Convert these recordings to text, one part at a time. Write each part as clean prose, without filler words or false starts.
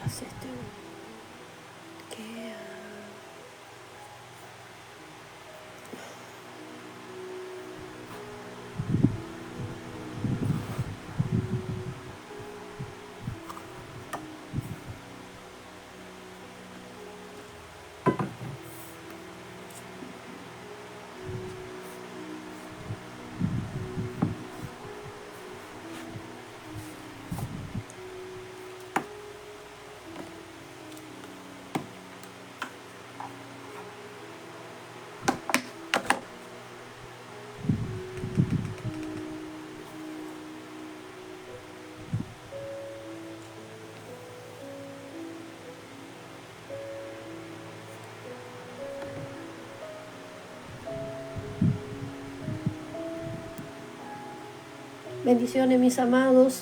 hace este que bendiciones, mis amados.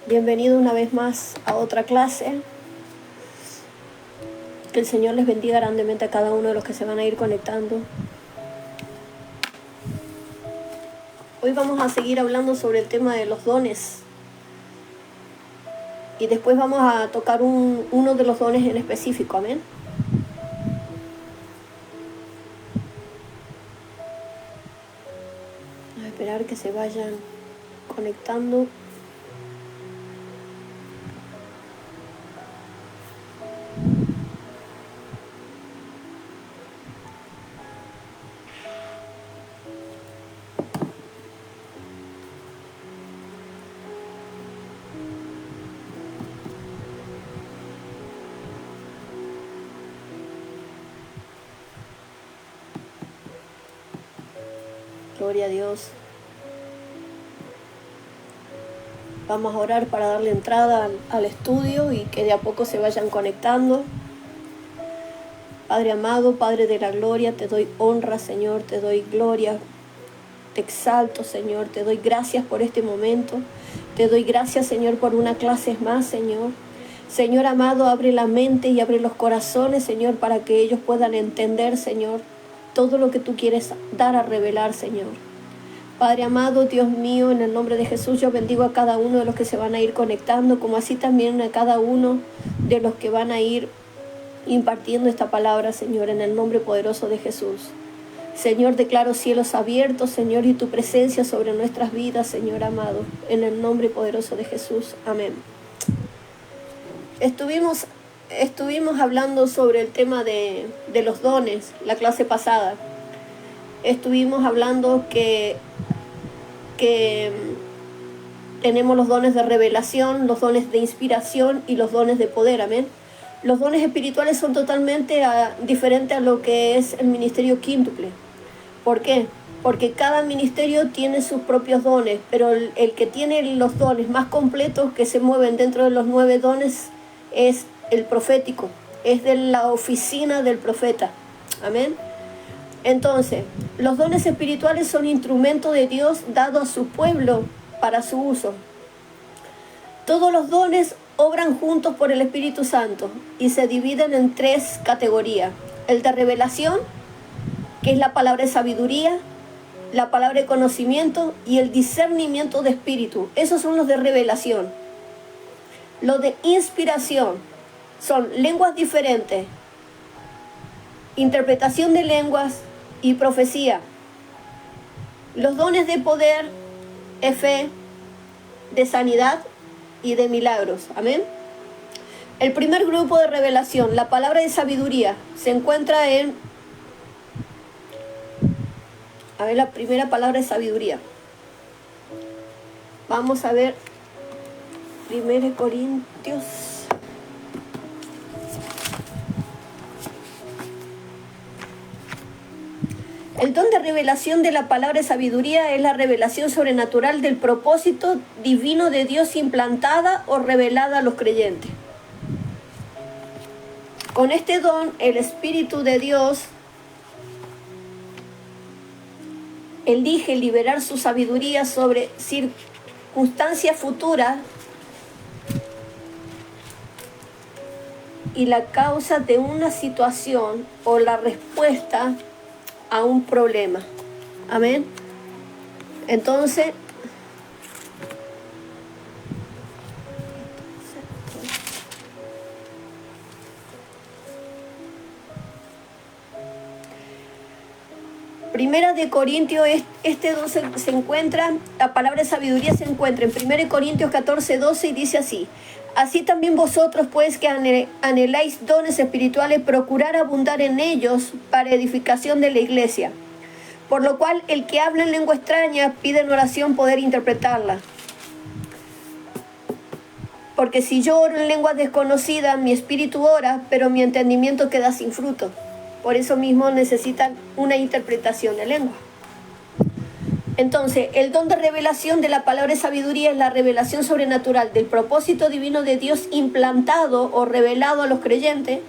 Bienvenido una vez más a otra clase. Que el Señor les bendiga grandemente a cada uno de los que se van a ir conectando. Hoy vamos a seguir hablando sobre el tema de los dones. Y después vamos a tocar uno de los dones en específico. Amén. A esperar que se vayan conectando. Gloria a Dios. Vamos a orar para darle entrada al estudio y que de a poco se vayan conectando. Padre amado, Padre de la gloria, te doy honra, Señor, te doy gloria, te exalto, Señor, te doy gracias por este momento, te doy gracias, Señor, por una clase más, Señor. Señor amado, abre la mente y abre los corazones, Señor, para que ellos puedan entender, Señor, todo lo que tú quieres dar a revelar, Señor. Padre amado, Dios mío, en el nombre de Jesús, yo bendigo a cada uno de los que se van a ir conectando, como así también a cada uno de los que van a ir impartiendo esta palabra, Señor, en el nombre poderoso de Jesús. Señor, declaro cielos abiertos, Señor, y tu presencia sobre nuestras vidas, Señor amado, en el nombre poderoso de Jesús. Amén. Estuvimos hablando sobre el tema de los dones, la clase pasada. Estuvimos hablando que tenemos los dones de revelación, los dones de inspiración y los dones de poder. Amén. Los dones espirituales son totalmente diferentes a lo que es el ministerio quíntuple. ¿Por qué? Porque cada ministerio tiene sus propios dones, pero el que tiene los dones más completos que se mueven dentro de los 9 dones es el profético, es de la oficina del profeta. Amén. Entonces, los dones espirituales son instrumentos de Dios dado a su pueblo para su uso. Todos los dones obran juntos por el Espíritu Santo y se dividen en 3 categorías. El de revelación, que es la palabra de sabiduría, la palabra de conocimiento y el discernimiento de espíritu. Esos son los de revelación. Los de inspiración son lenguas diferentes, interpretación de lenguas y profecía. Los dones de poder es fe, de sanidad y de milagros. Amén. El primer grupo de revelación, la palabra de sabiduría, se encuentra en... A ver, la primera palabra de sabiduría. Vamos a ver 1 Corintios. El don de revelación de la palabra de sabiduría es la revelación sobrenatural del propósito divino de Dios implantada o revelada a los creyentes. Con este don, el Espíritu de Dios elige liberar su sabiduría sobre circunstancias futuras y la causa de una situación o la respuesta a un problema. Amén. Entonces, Primera de Corintios, se encuentra, la palabra de sabiduría se encuentra en 1 Corintios 14:12 y dice así: así también vosotros, pues, que anheláis dones espirituales, procurar abundar en ellos para edificación de la iglesia. Por lo cual, el que habla en lengua extraña pide en oración poder interpretarla. Porque si yo oro en lenguas desconocidas, mi espíritu ora, pero mi entendimiento queda sin fruto. Por eso mismo necesitan una interpretación de lengua. Entonces, el don de revelación de la palabra de sabiduría es la revelación sobrenatural del propósito divino de Dios implantado o revelado a los creyentes.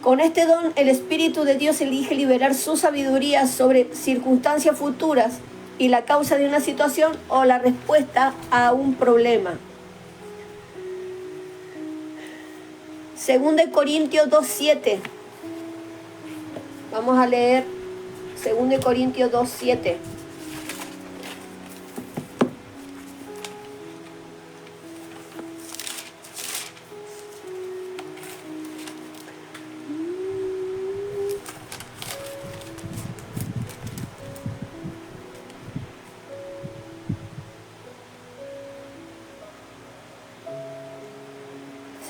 Con este don, el Espíritu de Dios elige liberar su sabiduría sobre circunstancias futuras y la causa de una situación o la respuesta a un problema. 2 Corintios 2:7. Vamos a leer 2 Corintios 2:7.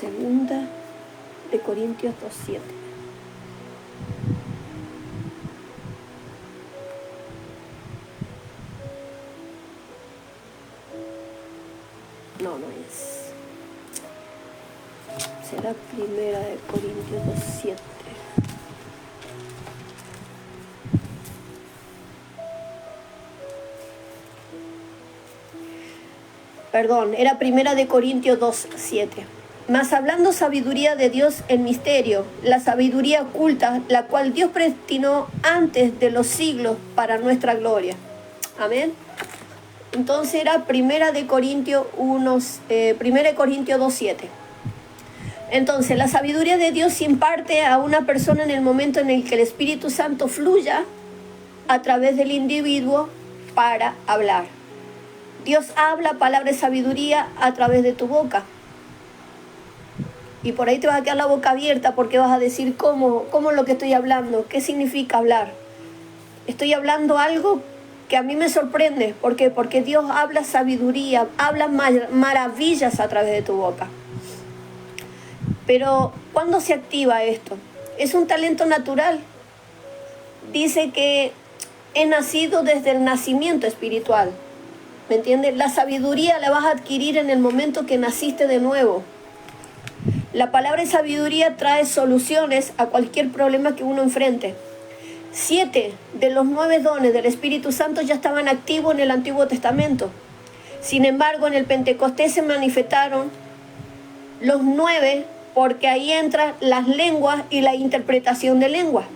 Segunda de Corintios 2:7. No es. Será Primera de Corintios 2:7. Perdón, era Primera de Corintios 2:7. Mas hablando sabiduría de Dios en misterio, la sabiduría oculta, la cual Dios predestinó antes de los siglos para nuestra gloria. Amén. Entonces era Primera de Corintios 2:7. Entonces la sabiduría de Dios se imparte a una persona en el momento en el que el Espíritu Santo fluya a través del individuo para hablar. Dios habla palabra de sabiduría a través de tu boca. Y por ahí te va a quedar la boca abierta porque vas a decir ¿cómo es lo que estoy hablando? ¿Qué significa hablar? Estoy hablando algo que a mí me sorprende. ¿Por qué? Porque Dios habla sabiduría, habla maravillas a través de tu boca. Pero ¿cuándo se activa esto? Es un talento natural. Dice que he nacido desde el nacimiento espiritual. ¿Me entiendes? La sabiduría la vas a adquirir en el momento que naciste de nuevo. La palabra de sabiduría trae soluciones a cualquier problema que uno enfrente. 7 de los 9 dones del Espíritu Santo ya estaban activos en el Antiguo Testamento. Sin embargo, en el Pentecostés se manifestaron los 9 porque ahí entran las lenguas y la interpretación de lenguas.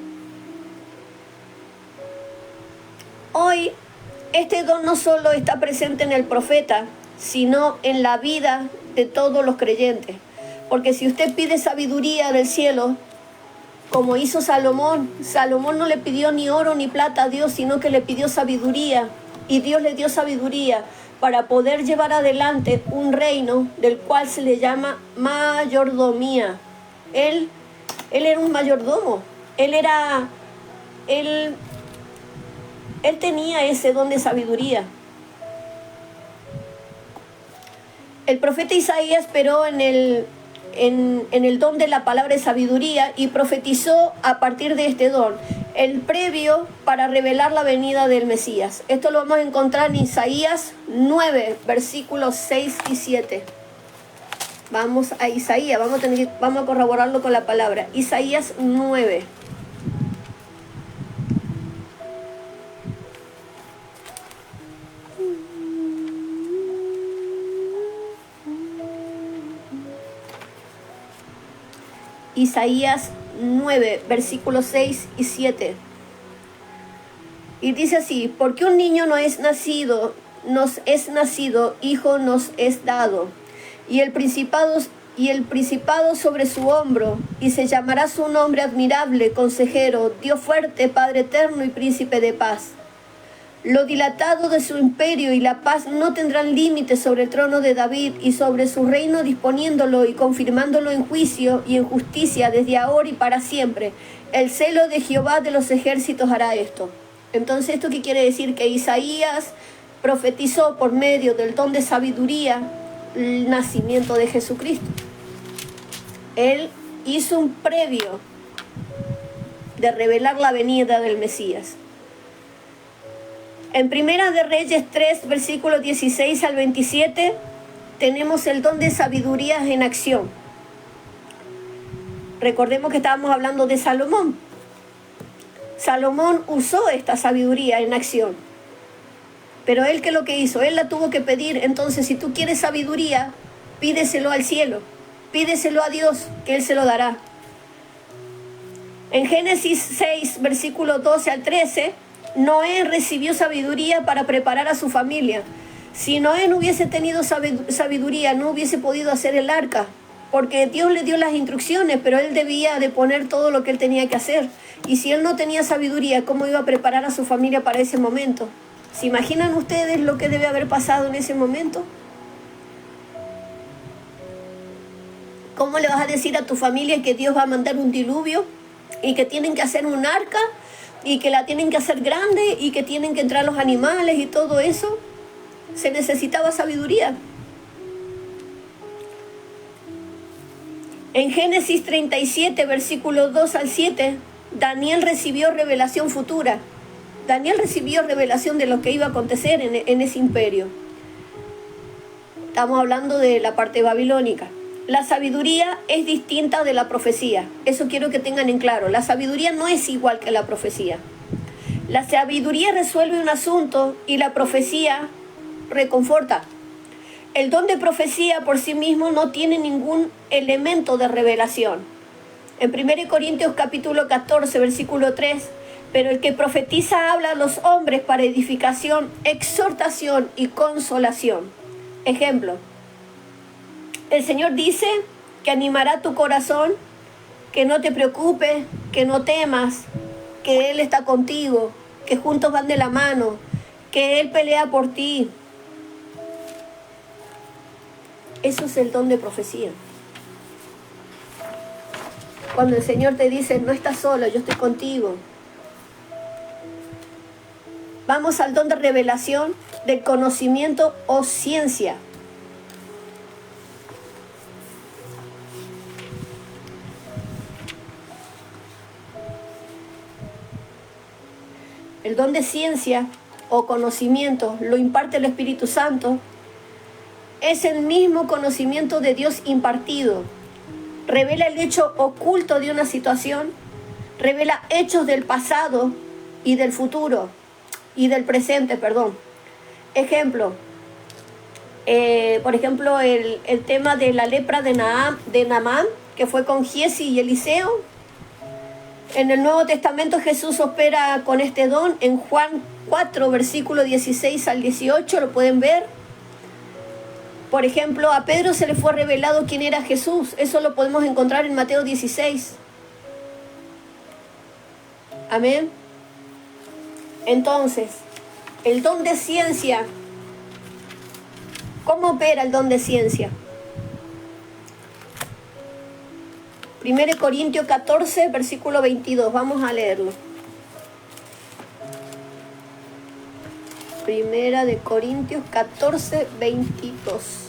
Hoy, este don no solo está presente en el profeta, sino en la vida de todos los creyentes. Porque si usted pide sabiduría del cielo, como hizo Salomón, Salomón no le pidió ni oro ni plata a Dios, sino que le pidió sabiduría. Y Dios le dio sabiduría para poder llevar adelante un reino del cual se le llama mayordomía. Él era un mayordomo. Él tenía ese don de sabiduría. El profeta Isaías esperó en el don de la palabra de sabiduría y profetizó a partir de este don, el previo para revelar la venida del Mesías. Esto lo vamos a encontrar en Isaías 9, versículos 6 y 7. Vamos a Isaías, vamos a corroborarlo con la palabra. Isaías 9. Isaías 9, versículos 6 y 7. Y dice así: porque un niño nos es nacido, hijo nos es dado, y el principado sobre su hombro, y se llamará su nombre admirable, consejero, Dios fuerte, Padre eterno y príncipe de paz. Lo dilatado de su imperio y la paz no tendrán límites sobre el trono de David y sobre su reino, disponiéndolo y confirmándolo en juicio y en justicia desde ahora y para siempre. El celo de Jehová de los ejércitos hará esto. Entonces, ¿esto qué quiere decir? Que Isaías profetizó por medio del don de sabiduría el nacimiento de Jesucristo. Él hizo un previo de revelar la venida del Mesías. En Primera de Reyes 3, versículos 16 al 27, tenemos el don de sabiduría en acción. Recordemos que estábamos hablando de Salomón. Salomón usó esta sabiduría en acción. Pero él, ¿qué es lo que hizo? Él la tuvo que pedir. Entonces, si tú quieres sabiduría, pídeselo al cielo. Pídeselo a Dios, que Él se lo dará. En Génesis 6, versículos 12 al 13, Noé recibió sabiduría para preparar a su familia. Si Noé no hubiese tenido sabiduría, no hubiese podido hacer el arca, porque Dios le dio las instrucciones, pero él debía de poner todo lo que él tenía que hacer. Y si él no tenía sabiduría, ¿cómo iba a preparar a su familia para ese momento? ¿Se imaginan ustedes lo que debe haber pasado en ese momento? ¿Cómo le vas a decir a tu familia que Dios va a mandar un diluvio y que tienen que hacer un arca y que la tienen que hacer grande y que tienen que entrar los animales y todo eso? Se necesitaba sabiduría. En Génesis 37, versículos 2 al 7, Daniel recibió revelación futura. Daniel recibió revelación de lo que iba a acontecer en ese imperio. Estamos hablando de la parte babilónica. La sabiduría es distinta de la profecía. Eso quiero que tengan en claro. La sabiduría no es igual que la profecía. La sabiduría resuelve un asunto y la profecía reconforta. El don de profecía por sí mismo no tiene ningún elemento de revelación. En 1 Corintios capítulo 14, versículo 3, pero el que profetiza habla a los hombres para edificación, exhortación y consolación. Ejemplo, el Señor dice que animará tu corazón, que no te preocupes, que no temas, que Él está contigo, que juntos van de la mano, que Él pelea por ti. Eso es el don de profecía. Cuando el Señor te dice, no estás solo, yo estoy contigo. Vamos al don de revelación, del conocimiento o ciencia. El don de ciencia o conocimiento lo imparte el Espíritu Santo. Es el mismo conocimiento de Dios impartido. Revela el hecho oculto de una situación. Revela hechos del pasado y del futuro. Y del presente, perdón. Ejemplo. Por ejemplo, el tema de la lepra de Naamán, que fue con Giesi y Eliseo. En el Nuevo Testamento Jesús opera con este don. En Juan 4, versículo 16 al 18, lo pueden ver. Por ejemplo, a Pedro se le fue revelado quién era Jesús. Eso lo podemos encontrar en Mateo 16. Amén. Entonces, el don de ciencia. ¿Cómo opera el don de ciencia? 1 Corintios 14, versículo 22. Vamos a leerlo. 1 de Corintios 14, 22.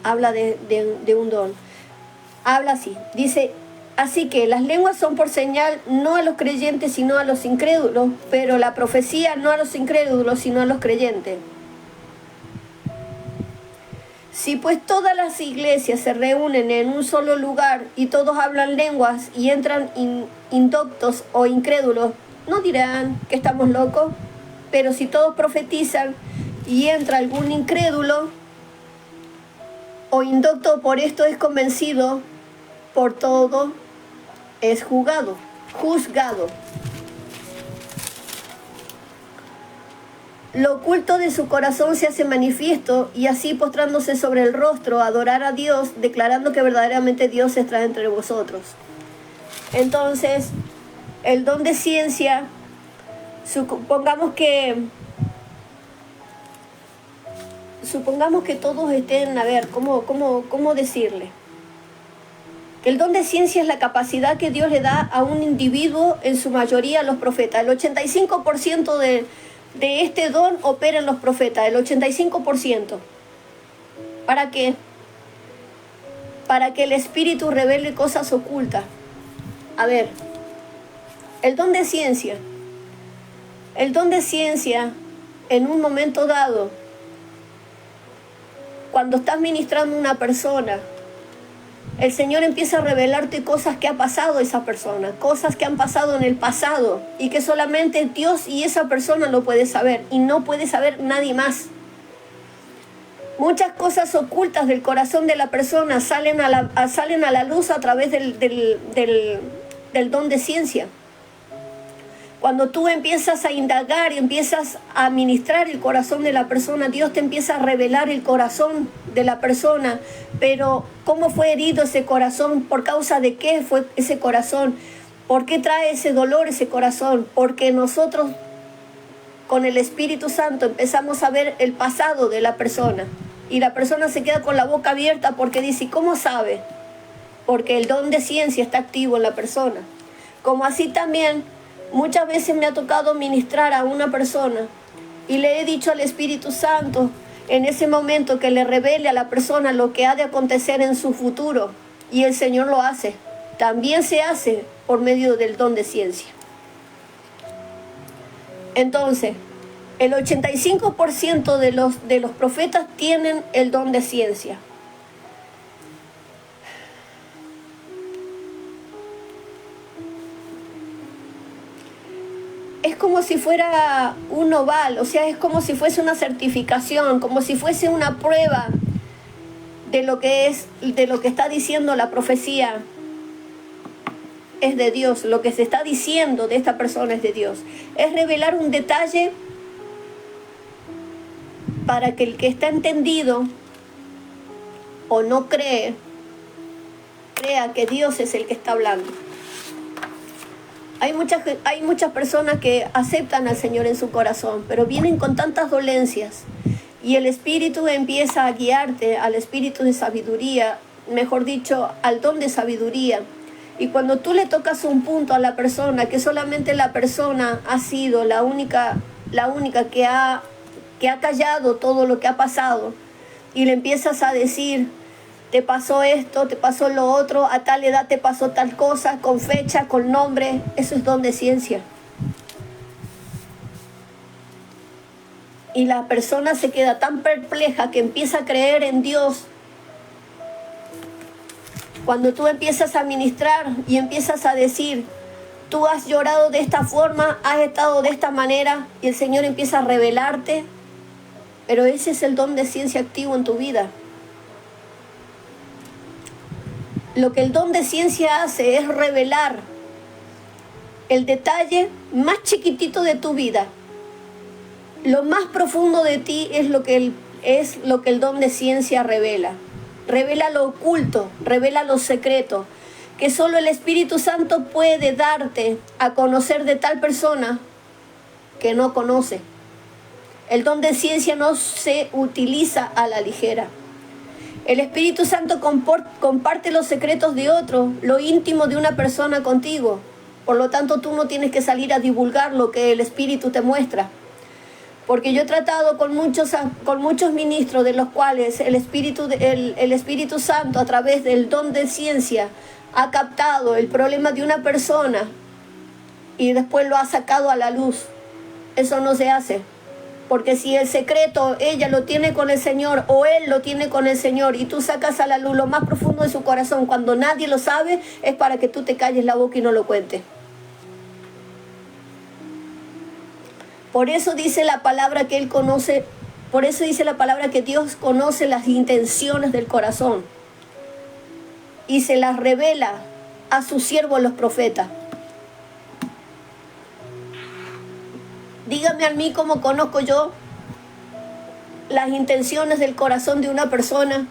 Habla de un don. Habla así, dice, así que las lenguas son por señal no a los creyentes sino a los incrédulos, pero la profecía no a los incrédulos sino a los creyentes. Si pues todas las iglesias se reúnen en un solo lugar y todos hablan lenguas y entran indoctos o incrédulos, ¿no dirán que estamos locos? Pero si todos profetizan y entra algún incrédulo o indocto, por esto es convencido, por todo es juzgado. Lo oculto de su corazón se hace manifiesto, y así postrándose sobre el rostro, adorar a Dios, declarando que verdaderamente Dios está entre vosotros. Entonces, el don de ciencia Supongamos que todos estén, a ver, ¿cómo decirle? Que el don de ciencia es la capacidad que Dios le da a un individuo, en su mayoría a los profetas. El 85% de este don opera en los profetas, el 85%. ¿Para qué? Para que el Espíritu revele cosas ocultas. A ver, el don de ciencia. El don de ciencia, en un momento dado, cuando estás ministrando a una persona, el Señor empieza a revelarte cosas que ha pasado a esa persona, cosas que han pasado en el pasado y que solamente Dios y esa persona lo puede saber y no puede saber nadie más. Muchas cosas ocultas del corazón de la persona salen a la luz a través del don de ciencia. Cuando tú empiezas a indagar y empiezas a ministrar el corazón de la persona, Dios te empieza a revelar el corazón de la persona. Pero ¿cómo fue herido ese corazón? ¿Por causa de qué fue ese corazón? ¿Por qué trae ese dolor ese corazón? Porque nosotros con el Espíritu Santo empezamos a ver el pasado de la persona. Y la persona se queda con la boca abierta porque dice, ¿y cómo sabe? Porque el don de ciencia está activo en la persona. Como así también, muchas veces me ha tocado ministrar a una persona y le he dicho al Espíritu Santo en ese momento que le revele a la persona lo que ha de acontecer en su futuro. Y el Señor lo hace. También se hace por medio del don de ciencia. Entonces, el 85% de los profetas tienen el don de ciencia. Es como si fuera un oval, o sea, es como si fuese una certificación, como si fuese una prueba de lo que está diciendo la profecía. Es de Dios, lo que se está diciendo de esta persona es de Dios. Es revelar un detalle para que el que está entendido o no cree, crea que Dios es el que está hablando. Hay muchas personas que aceptan al Señor en su corazón, pero vienen con tantas dolencias y el Espíritu empieza a guiarte al Espíritu de sabiduría, mejor dicho, al don de sabiduría. Y cuando tú le tocas un punto a la persona, que solamente la persona ha sido la única que ha callado todo lo que ha pasado, y le empiezas a decir, te pasó esto, te pasó lo otro, a tal edad te pasó tal cosa, con fecha, con nombre, eso es don de ciencia. Y la persona se queda tan perpleja que empieza a creer en Dios. Cuando tú empiezas a ministrar y empiezas a decir, tú has llorado de esta forma, has estado de esta manera, y el Señor empieza a revelarte, pero ese es el don de ciencia activo en tu vida. Lo que el don de ciencia hace es revelar el detalle más chiquitito de tu vida. Lo más profundo de ti es lo que el don de ciencia revela. Revela lo oculto, revela lo secreto, que solo el Espíritu Santo puede darte a conocer de tal persona que no conoce. El don de ciencia no se utiliza a la ligera. El Espíritu Santo comparte los secretos de otro, lo íntimo de una persona contigo. Por lo tanto, tú no tienes que salir a divulgar lo que el Espíritu te muestra. Porque yo he tratado con muchos ministros de los cuales el Espíritu Santo a través del don de ciencia ha captado el problema de una persona y después lo ha sacado a la luz. Eso no se hace. Porque si el secreto ella lo tiene con el Señor o él lo tiene con el Señor y tú sacas a la luz lo más profundo de su corazón cuando nadie lo sabe, es para que tú te calles la boca y no lo cuentes. Por eso dice la palabra que Él conoce, por eso dice la palabra que Dios conoce las intenciones del corazón y se las revela a sus siervos los profetas. Dígame a mí cómo conozco yo las intenciones del corazón de una persona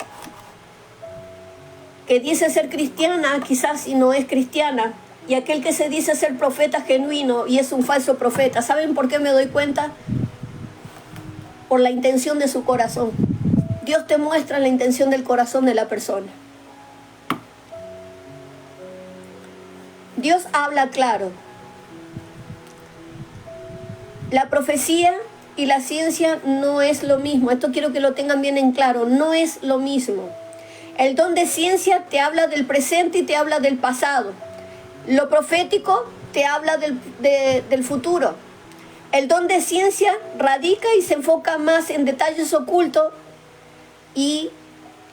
que dice ser cristiana, quizás y no es cristiana, y aquel que se dice ser profeta genuino y es un falso profeta. ¿Saben por qué me doy cuenta? Por la intención de su corazón. Dios te muestra la intención del corazón de la persona. Dios habla claro. La profecía y la ciencia no es lo mismo. Esto quiero que lo tengan bien en claro. No es lo mismo. El don de ciencia te habla del presente y te habla del pasado. Lo profético te habla del futuro. El don de ciencia radica y se enfoca más en detalles ocultos y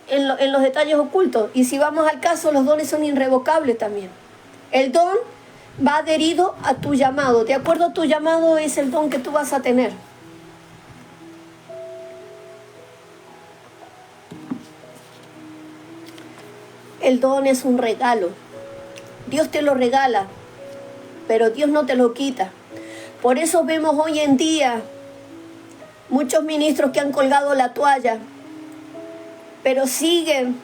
en los detalles ocultos. Y si vamos al caso, los dones son irrevocables también. El don va adherido a tu llamado. De acuerdo a tu llamado es el don que tú vas a tener. El don es un regalo. Dios te lo regala, pero Dios no te lo quita. Por eso vemos hoy en día muchos ministros que han colgado la toalla, pero siguen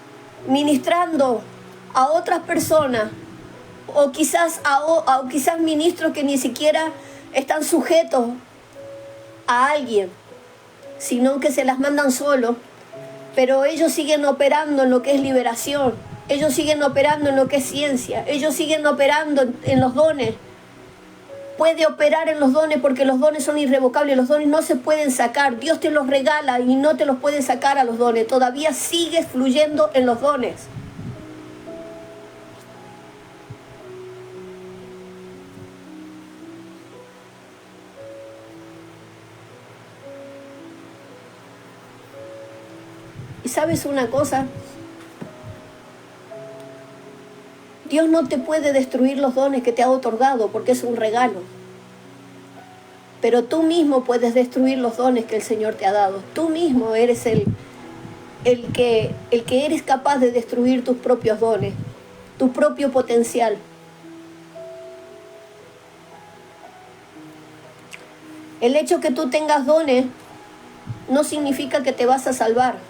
ministrando a otras personas, o quizás ministros que ni siquiera están sujetos a alguien, sino que se las mandan solos, pero ellos siguen operando en lo que es liberación, ellos siguen operando en lo que es ciencia, ellos siguen operando en los dones. Puede operar en los dones porque los dones son irrevocables, los dones no se pueden sacar, Dios te los regala y no te los puede sacar a los dones, todavía sigues fluyendo en los dones. ¿Y sabes una cosa? Dios no te puede destruir los dones que te ha otorgado porque es un regalo. Pero tú mismo puedes destruir los dones que el Señor te ha dado. Tú mismo eres el que eres capaz de destruir tus propios dones, tu propio potencial. El hecho que tú tengas dones no significa que te vas a salvar.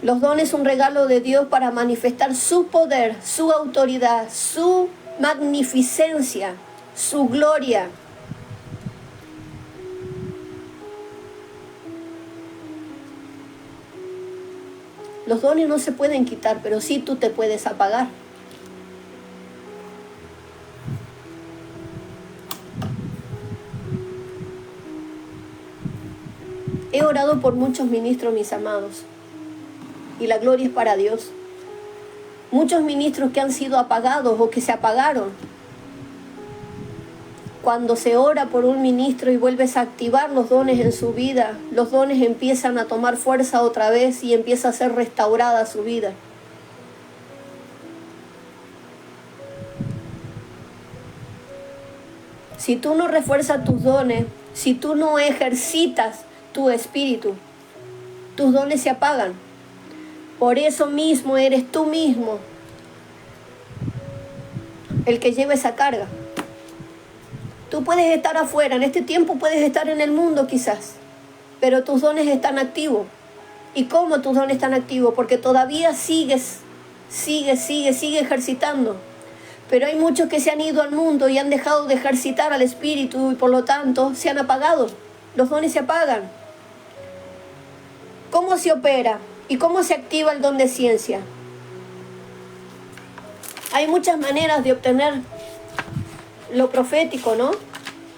Los dones son un regalo de Dios para manifestar su poder, su autoridad, su magnificencia, su gloria. Los dones no se pueden quitar, pero sí tú te puedes apagar. He orado por muchos ministros, mis amados, y la gloria es para Dios. Muchos ministros que han sido apagados o que se apagaron. Cuando se ora por un ministro y vuelves a activar los dones en su vida, los dones empiezan a tomar fuerza otra vez y empieza a ser restaurada su vida. Si tú no refuerzas tus dones, si tú no ejercitas tu espíritu, tus dones se apagan. Por eso mismo eres tú mismo el que lleva esa carga. Tú puedes estar afuera, en este tiempo puedes estar en el mundo quizás, pero tus dones están activos. ¿Y cómo tus dones están activos? Porque todavía sigue ejercitando. Pero hay muchos que se han ido al mundo y han dejado de ejercitar al espíritu y por lo tanto se han apagado. Los dones se apagan. ¿Cómo se opera? ¿Y cómo se activa el don de ciencia? Hay muchas maneras de obtener lo profético, ¿no?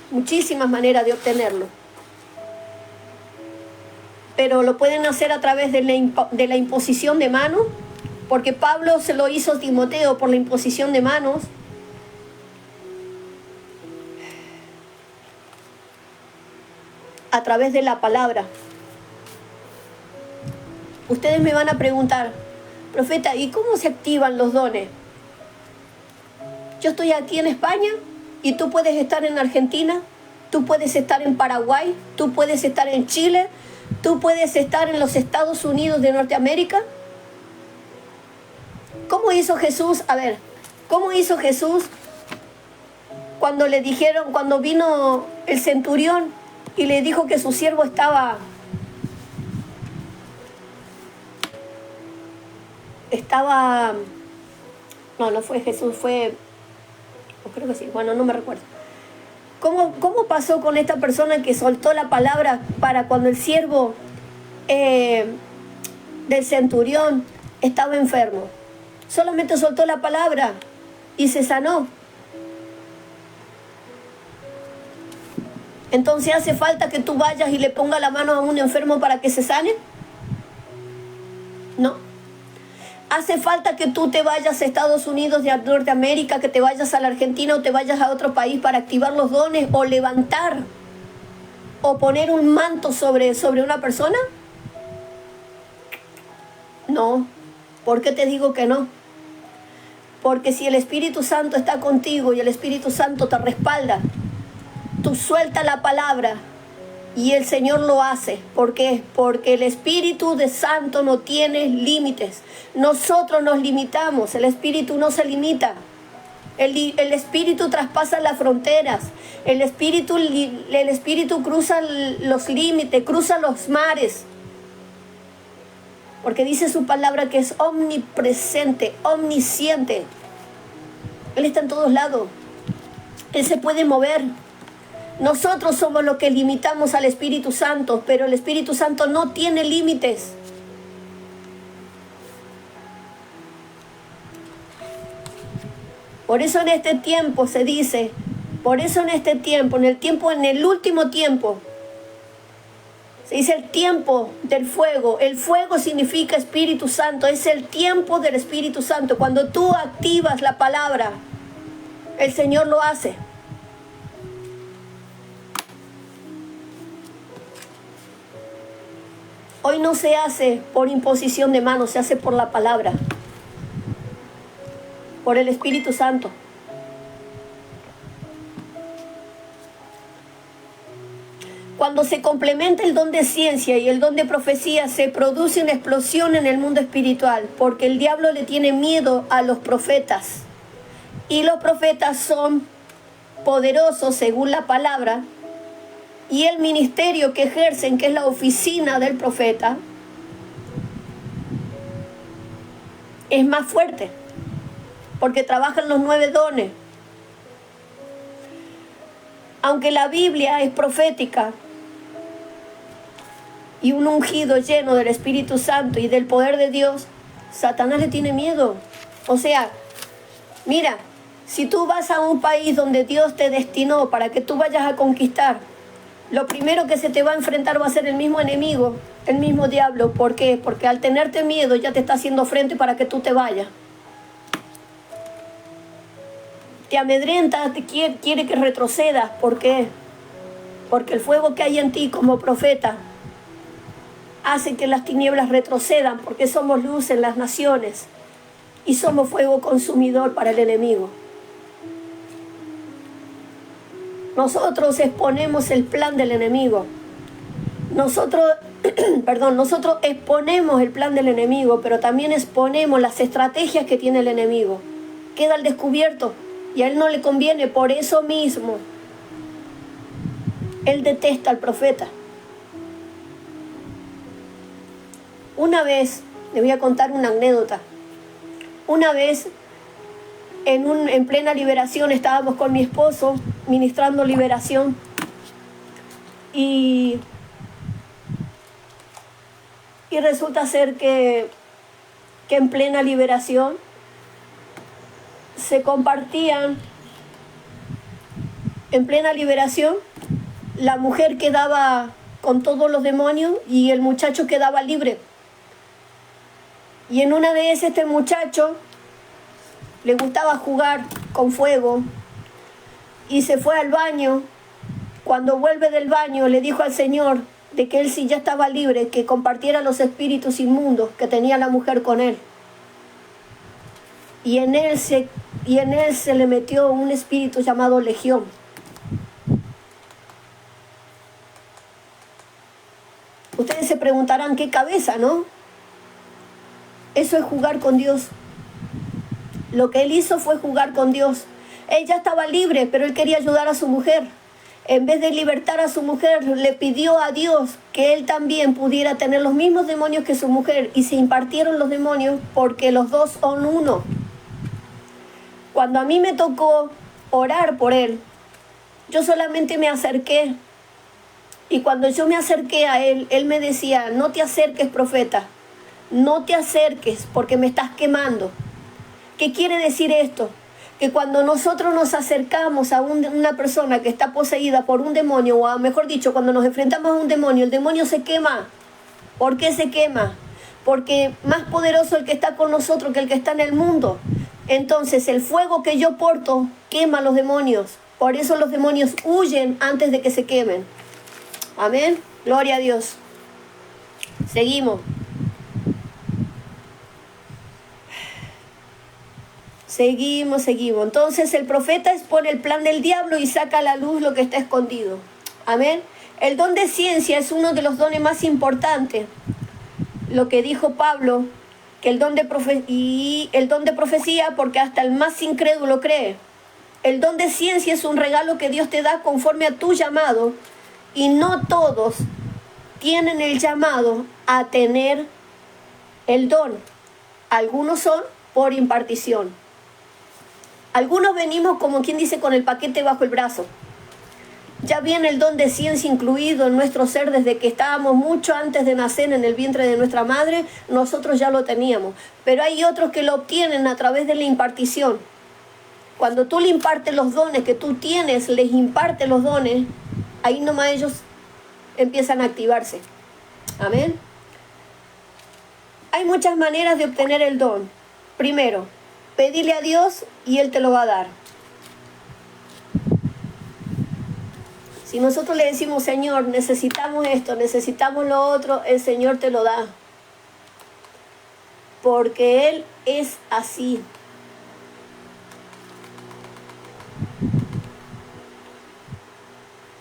Muchísimas maneras de obtenerlo. Pero lo pueden hacer a través de la imposición de manos, porque Pablo se lo hizo a Timoteo por la imposición de manos. A través de la palabra. Ustedes me van a preguntar, profeta, ¿y cómo se activan los dones? Yo estoy aquí en España y tú puedes estar en Argentina, tú puedes estar en Paraguay, tú puedes estar en Chile, tú puedes estar en los Estados Unidos de Norteamérica. ¿Cómo hizo Jesús? A ver, ¿cómo hizo Jesús cuando le dijeron, cuando vino el centurión y le dijo que su siervo estaba No, no fue Jesús, fue... o creo que sí, bueno, no me recuerdo. ¿Cómo pasó con esta persona que soltó la palabra para cuando el siervo del centurión estaba enfermo? Solamente soltó la palabra y se sanó. Entonces, ¿hace falta que tú vayas y le pongas la mano a un enfermo para que se sane? No. ¿Hace falta que tú te vayas a Estados Unidos de Norteamérica, que te vayas a la Argentina o te vayas a otro país para activar los dones o levantar o poner un manto sobre una persona? No. ¿Por qué te digo que no? Porque si el Espíritu Santo está contigo y el Espíritu Santo te respalda, tú sueltas la palabra y el Señor lo hace. ¿Por qué? Porque el Espíritu de Santo no tiene límites. Nosotros nos limitamos, el Espíritu no se limita. El Espíritu traspasa las fronteras. El Espíritu cruza los límites, cruza los mares. Porque dice su palabra que es omnipresente, omnisciente. Él está en todos lados. Él se puede mover. Nosotros somos los que limitamos al Espíritu Santo, pero el Espíritu Santo no tiene límites. Por eso en este tiempo se dice, en el último tiempo, se dice el tiempo del fuego. El fuego significa Espíritu Santo, es el tiempo del Espíritu Santo. Cuando tú activas la palabra, el Señor lo hace. Hoy no se hace por imposición de manos, se hace por la palabra, por el Espíritu Santo. Cuando se complementa el don de ciencia y el don de profecía, se produce una explosión en el mundo espiritual, porque el diablo le tiene miedo a los profetas. Y los profetas son poderosos según la palabra, y el ministerio que ejercen, que es la oficina del profeta, es más fuerte, porque trabajan los 9 dones. Aunque la Biblia es profética y un ungido lleno del Espíritu Santo y del poder de Dios, Satanás le tiene miedo. O sea, mira, si tú vas a un país donde Dios te destinó para que tú vayas a conquistar, lo primero que se te va a enfrentar va a ser el mismo enemigo, el mismo diablo. ¿Por qué? Porque al tenerte miedo ya te está haciendo frente para que tú te vayas. Te amedrenta, quiere que retrocedas. ¿Por qué? Porque el fuego que hay en ti como profeta hace que las tinieblas retrocedan, porque somos luz en las naciones y somos fuego consumidor para el enemigo. Nosotros exponemos el plan del enemigo. Nosotros exponemos el plan del enemigo, pero también exponemos las estrategias que tiene el enemigo. Queda al descubierto y a él no le conviene. Por eso mismo, él detesta al profeta. Una vez, le voy a contar una anécdota. Una vez, en plena liberación, estábamos con mi esposo ministrando liberación y resulta ser que en plena liberación se compartían, en plena liberación, la mujer quedaba con todos los demonios y el muchacho quedaba libre. Y en una de esas, este muchacho le gustaba jugar con fuego y se fue al baño. Cuando vuelve del baño, le dijo al Señor de que él, si ya estaba libre, que compartiera los espíritus inmundos que tenía la mujer con él. Y en él se le metió un espíritu llamado Legión. Ustedes se preguntarán, ¿qué cabeza, no? Eso es jugar con Dios. Lo que él hizo fue jugar con Dios. Él ya estaba libre, pero él quería ayudar a su mujer. En vez de libertar a su mujer, le pidió a Dios que él también pudiera tener los mismos demonios que su mujer. Y se impartieron los demonios porque los dos son uno. Cuando a mí me tocó orar por él, yo solamente me acerqué. Y cuando yo me acerqué a él, él me decía, no te acerques, profeta, no te acerques porque me estás quemando. ¿Qué quiere decir esto? Que cuando nosotros nos acercamos a una persona que está poseída por un demonio, o mejor dicho, cuando nos enfrentamos a un demonio, el demonio se quema. ¿Por qué se quema? Porque más poderoso el que está con nosotros que el que está en el mundo. Entonces el fuego que yo porto quema a los demonios. Por eso los demonios huyen antes de que se quemen. Amén. Gloria a Dios. Seguimos. Seguimos. Entonces el profeta expone el plan del diablo y saca a la luz lo que está escondido. Amén. El don de ciencia es uno de los dones más importantes. Lo que dijo Pablo, que el don de profecía, porque hasta el más incrédulo cree. El don de ciencia es un regalo que Dios te da conforme a tu llamado, y no todos tienen el llamado a tener el don. Algunos son por impartición. Algunos venimos, como quien dice, con el paquete bajo el brazo. Ya viene el don de ciencia incluido en nuestro ser desde que estábamos mucho antes de nacer en el vientre de nuestra madre, nosotros ya lo teníamos. Pero hay otros que lo obtienen a través de la impartición. Cuando tú le impartes los dones que tú tienes, les impartes los dones, ahí nomás ellos empiezan a activarse. Amén. Hay muchas maneras de obtener el don. Primero, pedirle a Dios y Él te lo va a dar. Si nosotros le decimos, Señor, necesitamos esto, necesitamos lo otro, el Señor te lo da. Porque Él es así.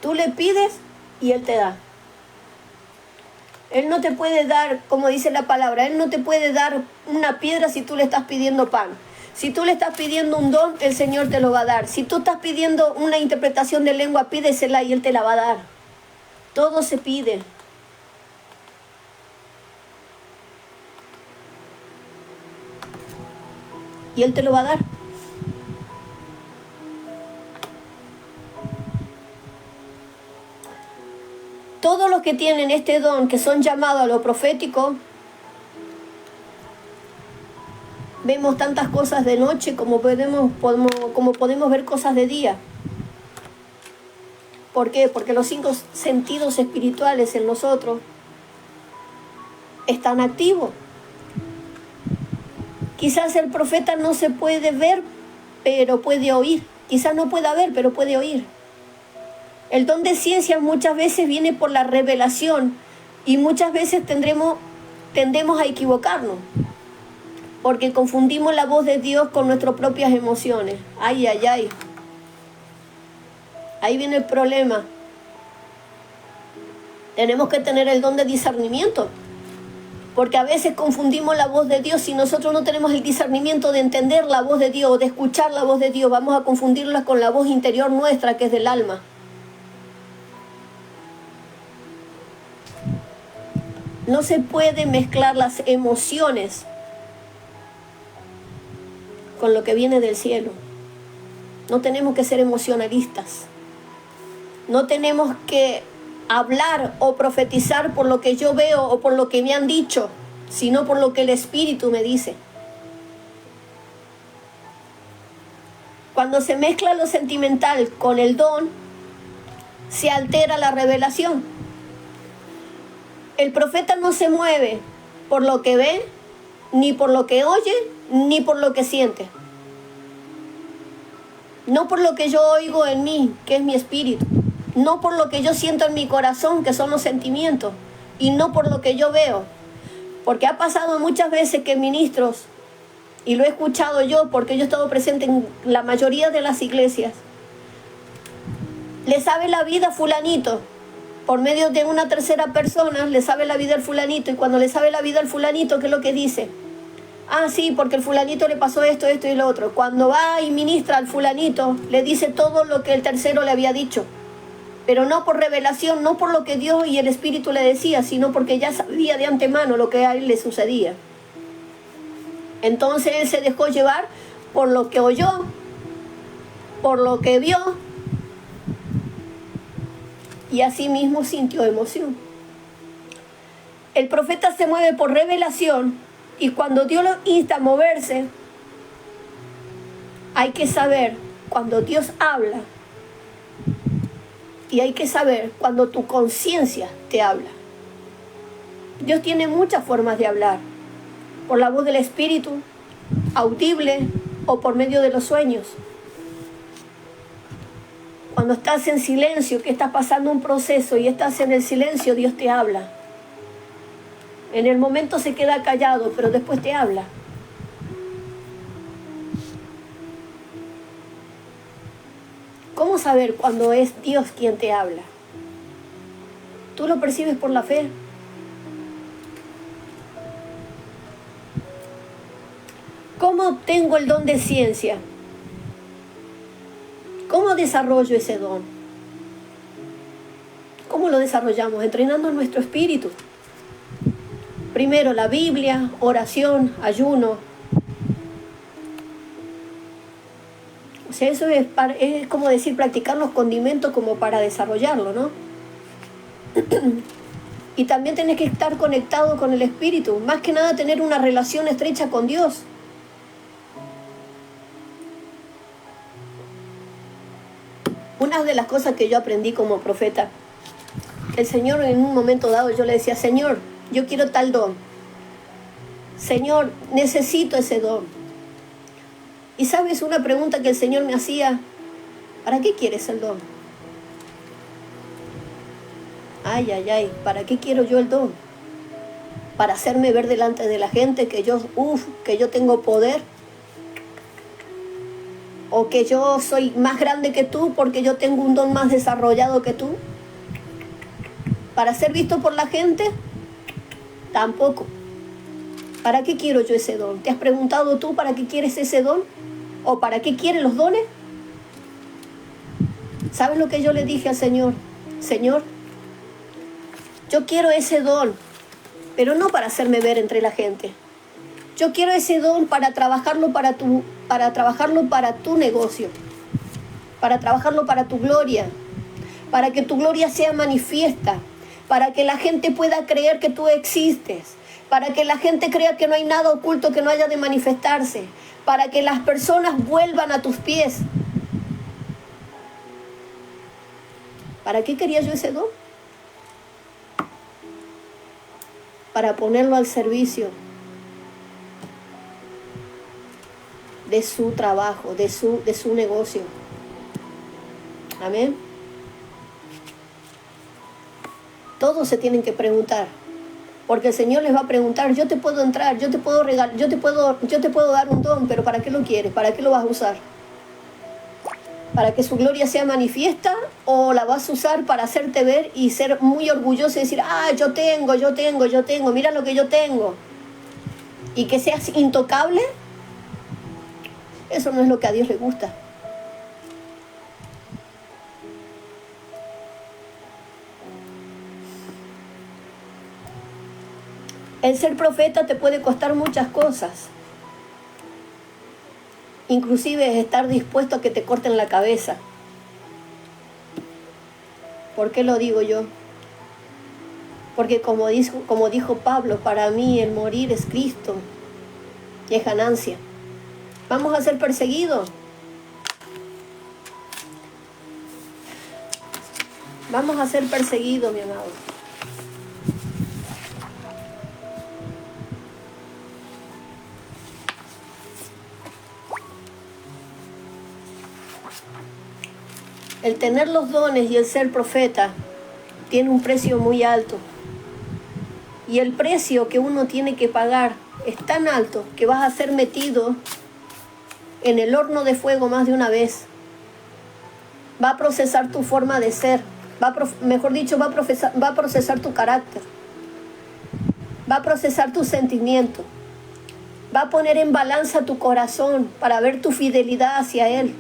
Tú le pides y Él te da. Él no te puede dar, como dice la palabra, Él no te puede dar una piedra si tú le estás pidiendo pan. Si tú le estás pidiendo un don, el Señor te lo va a dar. Si tú estás pidiendo una interpretación de lengua, pídesela y Él te la va a dar. Todo se pide. Y Él te lo va a dar. Todos los que tienen este don, que son llamados a lo profético, vemos tantas cosas de noche como podemos ver cosas de día. ¿Por qué? Porque los 5 sentidos espirituales en nosotros están activos. Quizás el profeta no se puede ver, pero puede oír. Quizás no pueda ver, pero puede oír. El don de ciencia muchas veces viene por la revelación y muchas veces tendemos a equivocarnos porque confundimos la voz de Dios con nuestras propias emociones. Ay. Ahí viene el problema. Tenemos que tener el don de discernimiento, porque a veces confundimos la voz de Dios. Si nosotros no tenemos el discernimiento de entender la voz de Dios, de escuchar la voz de Dios, vamos a confundirla con la voz interior nuestra, que es del alma. No se puede mezclar las emociones con lo que viene del cielo. No tenemos que ser emocionalistas. No tenemos que hablar o profetizar por lo que yo veo o por lo que me han dicho, sino por lo que el Espíritu me dice. Cuando se mezcla lo sentimental con el don, se altera la revelación. El profeta no se mueve por lo que ve, ni por lo que oye, ni por lo que siente. No por lo que yo oigo en mí, que es mi espíritu. No por lo que yo siento en mi corazón, que son los sentimientos. Y no por lo que yo veo. Porque ha pasado muchas veces que ministros, y lo he escuchado yo porque yo he estado presente en la mayoría de las iglesias, le sabe la vida a fulanito. Por medio de una tercera persona le sabe la vida al fulanito, y cuando le sabe la vida al fulanito, ¿qué es lo que dice? Ah, sí, porque el fulanito le pasó esto y lo otro. Cuando va y ministra al fulanito, le dice todo lo que el tercero le había dicho. Pero no por revelación, no por lo que Dios y el Espíritu le decía, sino porque ya sabía de antemano lo que a él le sucedía. Entonces él se dejó llevar por lo que oyó, por lo que vio y asimismo sintió emoción. El profeta se mueve por revelación y cuando Dios lo insta a moverse, hay que saber cuando Dios habla y hay que saber cuando tu conciencia te habla. Dios tiene muchas formas de hablar, por la voz del Espíritu, audible o por medio de los sueños. Cuando estás en silencio, que estás pasando un proceso y estás en el silencio, Dios te habla. En el momento se queda callado, pero después te habla. ¿Cómo saber cuando es Dios quien te habla? Tú lo percibes por la fe. ¿Cómo obtengo el don de ciencia? ¿Cómo desarrollo ese don? ¿Cómo lo desarrollamos? Entrenando nuestro espíritu. Primero la Biblia, oración, ayuno. O sea, eso es como decir, practicar los condimentos como para desarrollarlo, ¿no? Y también tenés que estar conectado con el Espíritu. Más que nada tener una relación estrecha con Dios. Una de las cosas que yo aprendí como profeta, el Señor en un momento dado yo le decía, Señor, yo quiero tal don. Señor, necesito ese don. Y sabes, una pregunta que el Señor me hacía, ¿para qué quieres el don? Ay, ay, ay, ¿para qué quiero yo el don? ¿Para hacerme ver delante de la gente que yo tengo poder? ¿O que yo soy más grande que tú porque yo tengo un don más desarrollado que tú? ¿Para ser visto por la gente? Tampoco. ¿Para qué quiero yo ese don? ¿Te has preguntado tú para qué quieres ese don? ¿O para qué quieres los dones? ¿Sabes lo que yo le dije al Señor? Señor, yo quiero ese don, pero no para hacerme ver entre la gente. Yo quiero ese don para trabajarlo para tu negocio, para trabajarlo para tu gloria, para que tu gloria sea manifiesta, para que la gente pueda creer que tú existes, para que la gente crea que no hay nada oculto que no haya de manifestarse, para que las personas vuelvan a tus pies. ¿Para qué quería yo ese don? Para ponerlo al servicio de su trabajo, de su negocio. Amén. Todos se tienen que preguntar, porque el Señor les va a preguntar, yo te puedo entrar, yo te puedo regalar, yo te puedo dar un don, pero ¿para qué lo quieres? ¿Para qué lo vas a usar? ¿Para que su gloria sea manifiesta o la vas a usar para hacerte ver y ser muy orgulloso y decir, yo tengo, mira lo que yo tengo? Y que seas intocable. Eso no es lo que a Dios le gusta. El ser profeta te puede costar muchas cosas. Inclusive estar dispuesto a que te corten la cabeza. ¿Por qué lo digo yo? Porque como dijo Pablo, para mí el morir es Cristo y es ganancia. Vamos a ser perseguidos. Vamos a ser perseguidos, mi amado. El tener los dones y el ser profeta tiene un precio muy alto. Y el precio que uno tiene que pagar es tan alto que vas a ser metido en el horno de fuego más de una vez. Va a procesar tu forma de ser. Va a procesar tu carácter. Va a procesar tu sentimiento. Va a poner en balanza tu corazón para ver tu fidelidad hacia Él.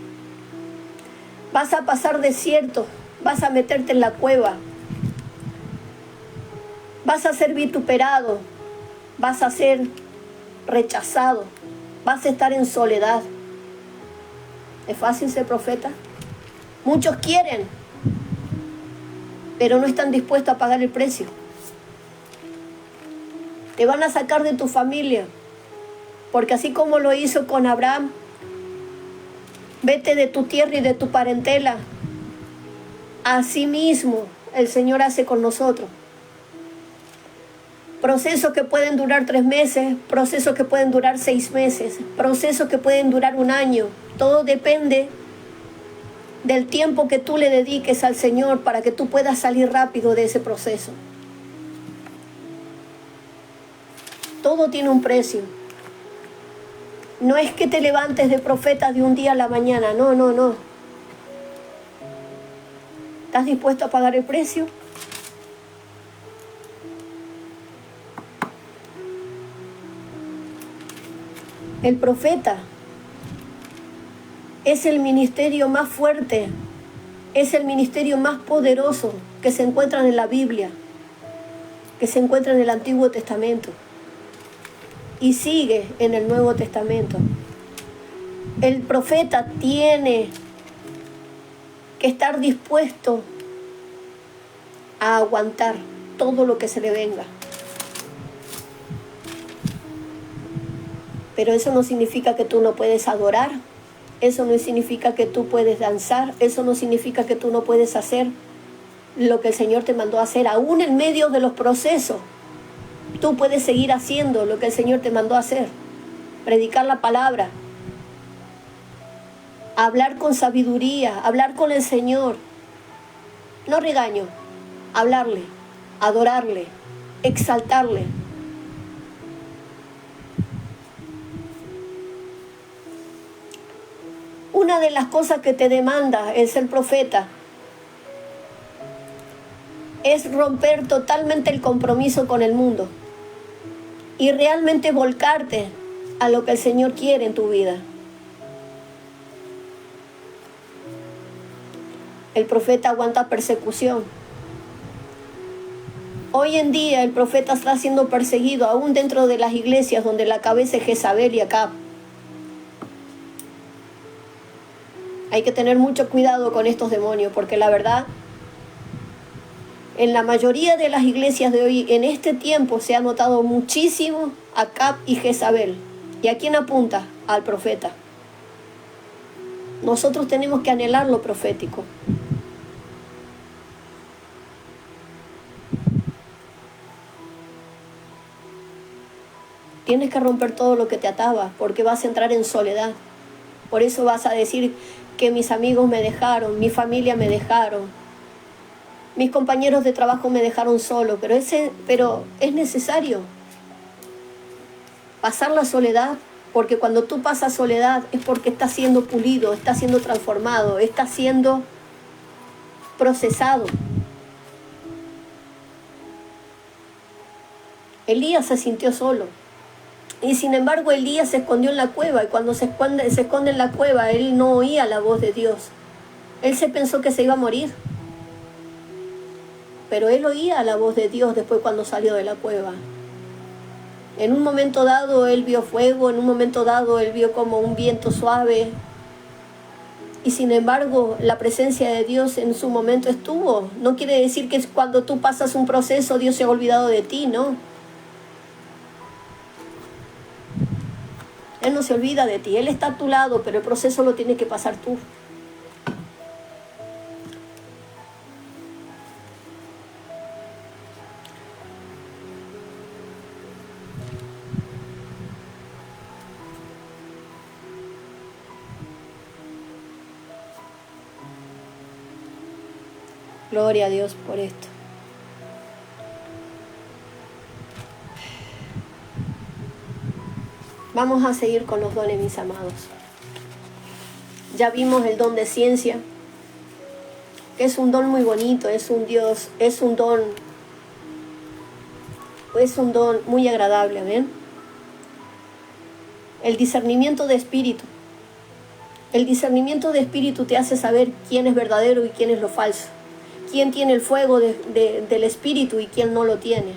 Vas a pasar desierto, vas a meterte en la cueva, vas a ser vituperado, vas a ser rechazado, vas a estar en soledad. ¿Es fácil ser profeta? Muchos quieren, pero no están dispuestos a pagar el precio. Te van a sacar de tu familia, porque así como lo hizo con Abraham, vete de tu tierra y de tu parentela. Así mismo el Señor hace con nosotros. Procesos que pueden durar 3 meses, procesos que pueden durar 6 meses, procesos que pueden durar 1 año. Todo depende del tiempo que tú le dediques al Señor para que tú puedas salir rápido de ese proceso. Todo tiene un precio. No es que te levantes de profeta de un día a la mañana, no. ¿Estás dispuesto a pagar el precio? El profeta es el ministerio más fuerte, es el ministerio más poderoso que se encuentra en la Biblia, que se encuentra en el Antiguo Testamento y sigue en el Nuevo Testamento. El profeta tiene que estar dispuesto a aguantar todo lo que se le venga. Pero eso no significa que tú no puedes adorar, eso no significa que tú puedes danzar, eso no significa que tú no puedes hacer lo que el Señor te mandó a hacer, aún en medio de los procesos. Tú puedes seguir haciendo lo que el Señor te mandó a hacer, predicar la palabra, hablar con sabiduría, hablar con el Señor, no regaño, hablarle, adorarle, exaltarle. Una de las cosas que te demanda el ser profeta es romper totalmente el compromiso con el mundo y realmente volcarte a lo que el Señor quiere en tu vida. El profeta aguanta persecución. Hoy en día el profeta está siendo perseguido aún dentro de las iglesias donde la cabeza es Jezabel y Acab. Hay que tener mucho cuidado con estos demonios, porque la verdad, en la mayoría de las iglesias de hoy, en este tiempo, se ha notado muchísimo Acab y Jezabel. ¿Y a quién apunta? Al profeta. Nosotros tenemos que anhelar lo profético. Tienes que romper todo lo que te ataba, porque vas a entrar en soledad. Por eso vas a decir que mis amigos me dejaron, mi familia me dejaron, mis compañeros de trabajo me dejaron solo, pero es necesario pasar la soledad, porque cuando tú pasas soledad es porque estás siendo pulido, estás siendo transformado, estás siendo procesado. Elías se sintió solo. Y sin embargo Elías se escondió en la cueva, y cuando se esconde en la cueva, él no oía la voz de Dios. Él se pensó que se iba a morir. Pero él oía la voz de Dios después cuando salió de la cueva. En un momento dado él vio fuego, en un momento dado él vio como un viento suave. Y sin embargo la presencia de Dios en su momento estuvo. No quiere decir que cuando tú pasas un proceso Dios se ha olvidado de ti, no. Él no se olvida de ti, Él está a tu lado, pero el proceso lo tienes que pasar tú. Gloria a Dios por esto. Vamos a seguir con los dones, mis amados. Ya vimos el don de ciencia, que es un don muy bonito, es un don muy agradable, amén. El discernimiento de espíritu. El discernimiento de espíritu te hace saber quién es verdadero y quién es lo falso. Quién tiene el fuego del espíritu y quién no lo tiene.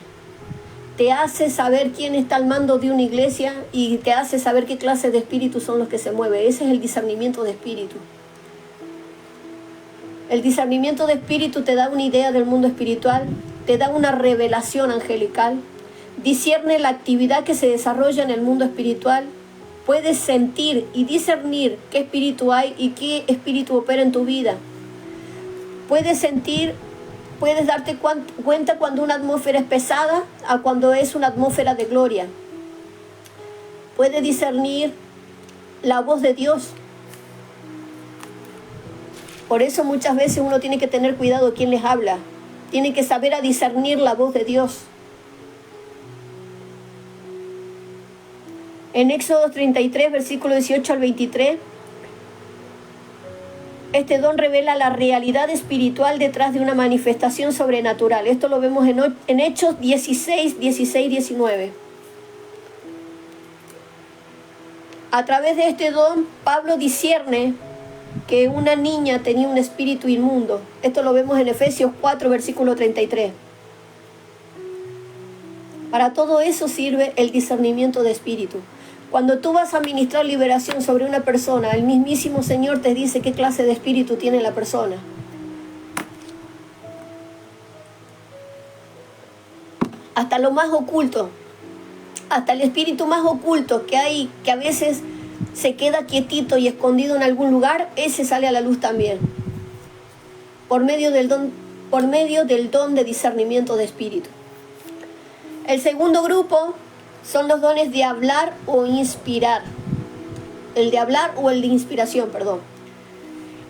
te hace saber quién está al mando de una iglesia y te hace saber qué clase de espíritus son los que se mueven. Ese es el discernimiento de espíritu. El discernimiento de espíritu te da una idea del mundo espiritual, te da una revelación angelical, discierne la actividad que se desarrolla en el mundo espiritual, puedes sentir y discernir qué espíritu hay y qué espíritu opera en tu vida. Puedes sentir, puedes darte cuenta cuando una atmósfera es pesada a cuando es una atmósfera de gloria. Puedes discernir la voz de Dios. Por eso muchas veces uno tiene que tener cuidado de quién les habla. Tiene que saber a discernir la voz de Dios. En Éxodo 33, versículo 18 al 23, este don revela la realidad espiritual detrás de una manifestación sobrenatural. Esto lo vemos en Hechos 16, 16, 19. A través de este don, Pablo discierne que una niña tenía un espíritu inmundo. Esto lo vemos en Efesios 4, versículo 33. Para todo eso sirve el discernimiento de espíritu. Cuando tú vas a ministrar liberación sobre una persona, el mismísimo Señor te dice qué clase de espíritu tiene la persona. Hasta lo más oculto, hasta el espíritu más oculto que hay, que a veces se queda quietito y escondido en algún lugar, ese sale a la luz también. Por medio del don de discernimiento de espíritu. El segundo grupo son los dones de hablar o inspirar. El de hablar o el de inspiración, perdón.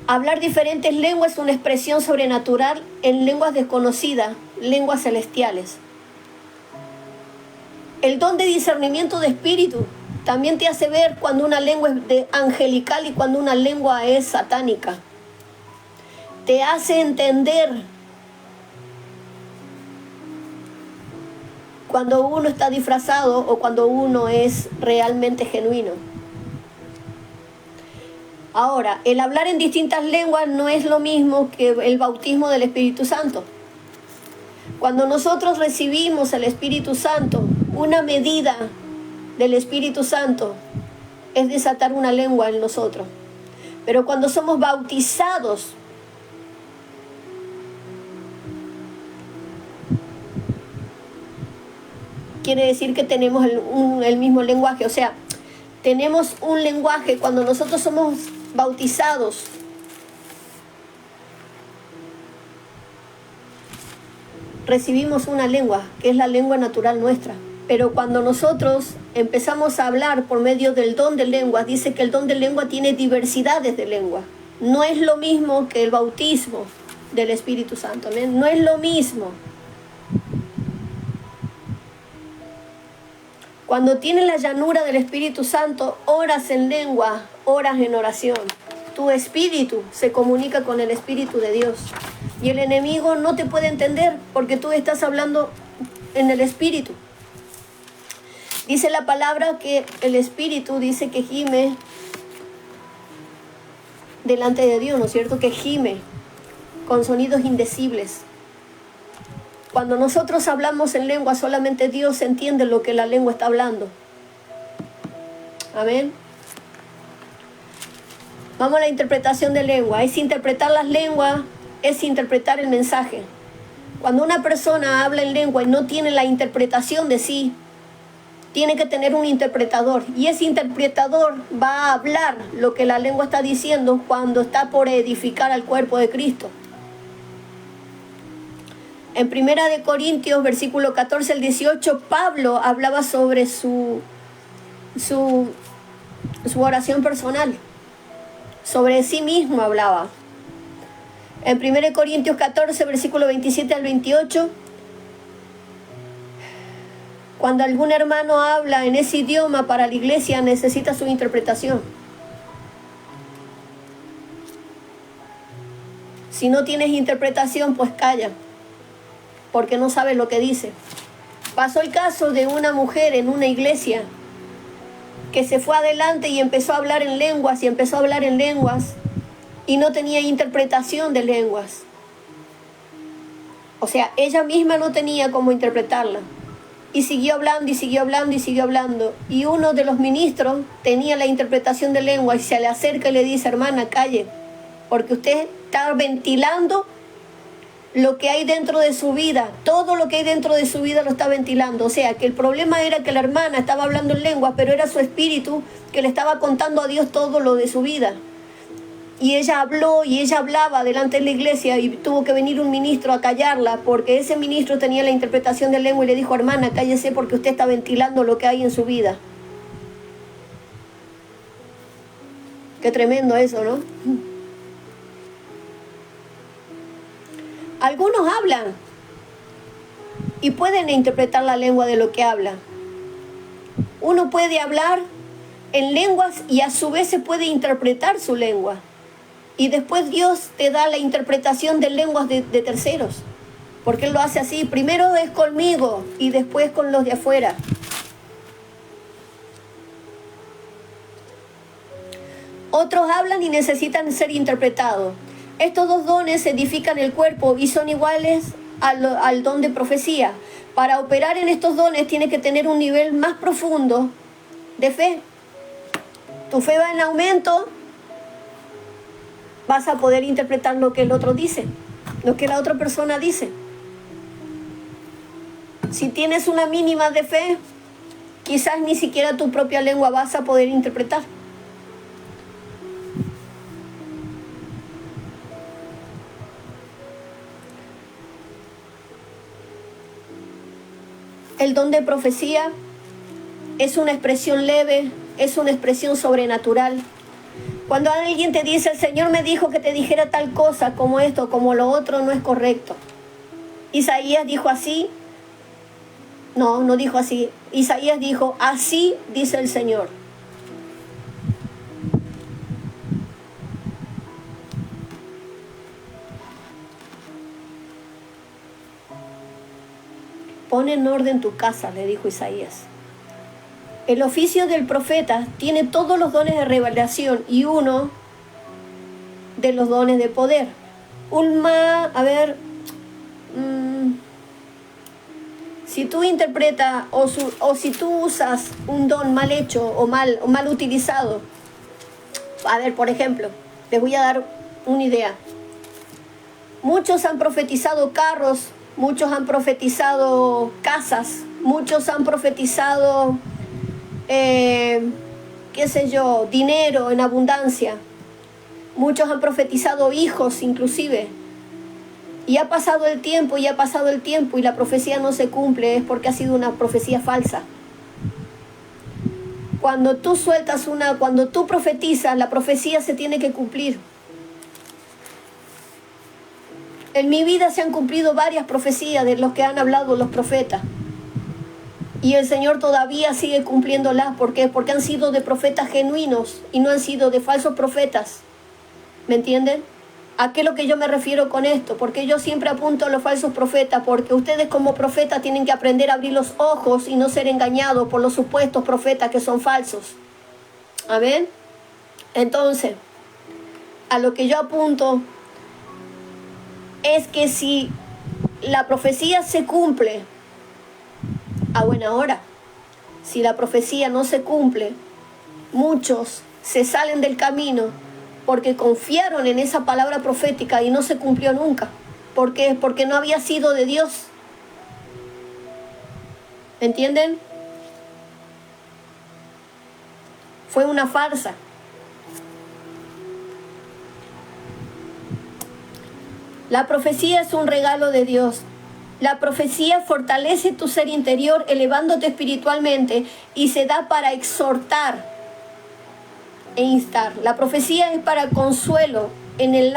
Hablar diferentes lenguas es una expresión sobrenatural en lenguas desconocidas, lenguas celestiales. El don de discernimiento de espíritu también te hace ver cuando una lengua es angelical y cuando una lengua es satánica. Te hace entender cuando uno está disfrazado o cuando uno es realmente genuino. Ahora, el hablar en distintas lenguas no es lo mismo que el bautismo del Espíritu Santo. Cuando nosotros recibimos el Espíritu Santo, una medida del Espíritu Santo es desatar una lengua en nosotros. Pero cuando somos bautizados, quiere decir que tenemos el mismo lenguaje. O sea, tenemos un lenguaje. Cuando nosotros somos bautizados, recibimos una lengua, que es la lengua natural nuestra. Pero cuando nosotros empezamos a hablar por medio del don de lenguas, dice que el don de lengua tiene diversidades de lengua. No es lo mismo que el bautismo del Espíritu Santo. ¿Amén? No es lo mismo. Cuando tienes la llanura del Espíritu Santo, oras en lengua, oras en oración. Tu espíritu se comunica con el Espíritu de Dios. Y el enemigo no te puede entender porque tú estás hablando en el Espíritu. Dice la palabra que el Espíritu dice que gime delante de Dios, ¿no es cierto? Que gime con sonidos indecibles. Cuando nosotros hablamos en lengua, solamente Dios entiende lo que la lengua está hablando. Amén. Vamos a la interpretación de lengua. Es interpretar las lenguas, es interpretar el mensaje. Cuando una persona habla en lengua y no tiene la interpretación de sí, tiene que tener un interpretador. Y ese interpretador va a hablar lo que la lengua está diciendo cuando está por edificar al cuerpo de Cristo. En 1 Corintios, versículo 14 al 18, Pablo hablaba sobre su oración personal. Sobre sí mismo hablaba. En 1 Corintios 14, versículo 27 al 28, cuando algún hermano habla en ese idioma para la iglesia, necesita su interpretación. Si no tienes interpretación, pues calla, porque no sabes lo que dice. Pasó el caso de una mujer en una iglesia que se fue adelante y empezó a hablar en lenguas y no tenía interpretación de lenguas. O sea, ella misma no tenía cómo interpretarla. Y siguió hablando y siguió hablando y siguió hablando. Y uno de los ministros tenía la interpretación de lengua y se le acerca y le dice, hermana, calle, porque usted está ventilando lo que hay dentro de su vida. Todo lo que hay dentro de su vida lo está ventilando. O sea, que el problema era que la hermana estaba hablando en lengua, pero era su espíritu que le estaba contando a Dios todo lo de su vida. Y ella habló y ella hablaba delante de la iglesia y tuvo que venir un ministro a callarla porque ese ministro tenía la interpretación de lengua y le dijo, hermana, cállese porque usted está ventilando lo que hay en su vida. Qué tremendo eso, ¿no? Algunos hablan y pueden interpretar la lengua de lo que habla. Uno puede hablar en lenguas y a su vez se puede interpretar su lengua. Y después Dios te da la interpretación de lenguas de terceros. Porque Él lo hace así. Primero es conmigo y después con los de afuera. Otros hablan y necesitan ser interpretados. Estos dos dones edifican el cuerpo y son iguales al don de profecía. Para operar en estos dones tienes que tener un nivel más profundo de fe. Tu fe va en aumento. Vas a poder interpretar lo que el otro dice, lo que la otra persona dice. Si tienes una mínima de fe, quizás ni siquiera tu propia lengua vas a poder interpretar. El don de profecía es una expresión leve, es una expresión sobrenatural. Cuando alguien te dice, el Señor me dijo que te dijera tal cosa, como esto, como lo otro, no es correcto. Isaías dijo así. No dijo así. Isaías dijo, así dice el Señor. Pon en orden tu casa, le dijo Isaías. El oficio del profeta tiene todos los dones de revelación y uno de los dones de poder. Si tú interpretas o si tú usas un don mal hecho o mal utilizado, por ejemplo, les voy a dar una idea. Muchos han profetizado carros, muchos han profetizado casas, muchos han profetizado dinero en abundancia. Muchos han profetizado hijos inclusive. Y ha pasado el tiempo y la profecía no se cumple, es porque ha sido una profecía falsa. Cuando tú profetizas, la profecía se tiene que cumplir. En mi vida se han cumplido varias profecías de los que han hablado los profetas. Y el Señor todavía sigue cumpliéndolas. ¿Por qué? Porque han sido de profetas genuinos y no han sido de falsos profetas. ¿Me entienden? ¿A qué es lo que yo me refiero con esto? Porque yo siempre apunto a los falsos profetas, porque ustedes como profetas tienen que aprender a abrir los ojos y no ser engañados por los supuestos profetas que son falsos. ¿Amén? Entonces, a lo que yo apunto es que si la profecía se cumple a buena hora, si la profecía no se cumple, muchos se salen del camino porque confiaron en esa palabra profética y no se cumplió nunca. ¿Por qué? Porque no había sido de Dios. ¿Entienden? Fue una farsa. La profecía es un regalo de Dios. La profecía fortalece tu ser interior, elevándote espiritualmente, y se da para exhortar e instar. La profecía es para consuelo en el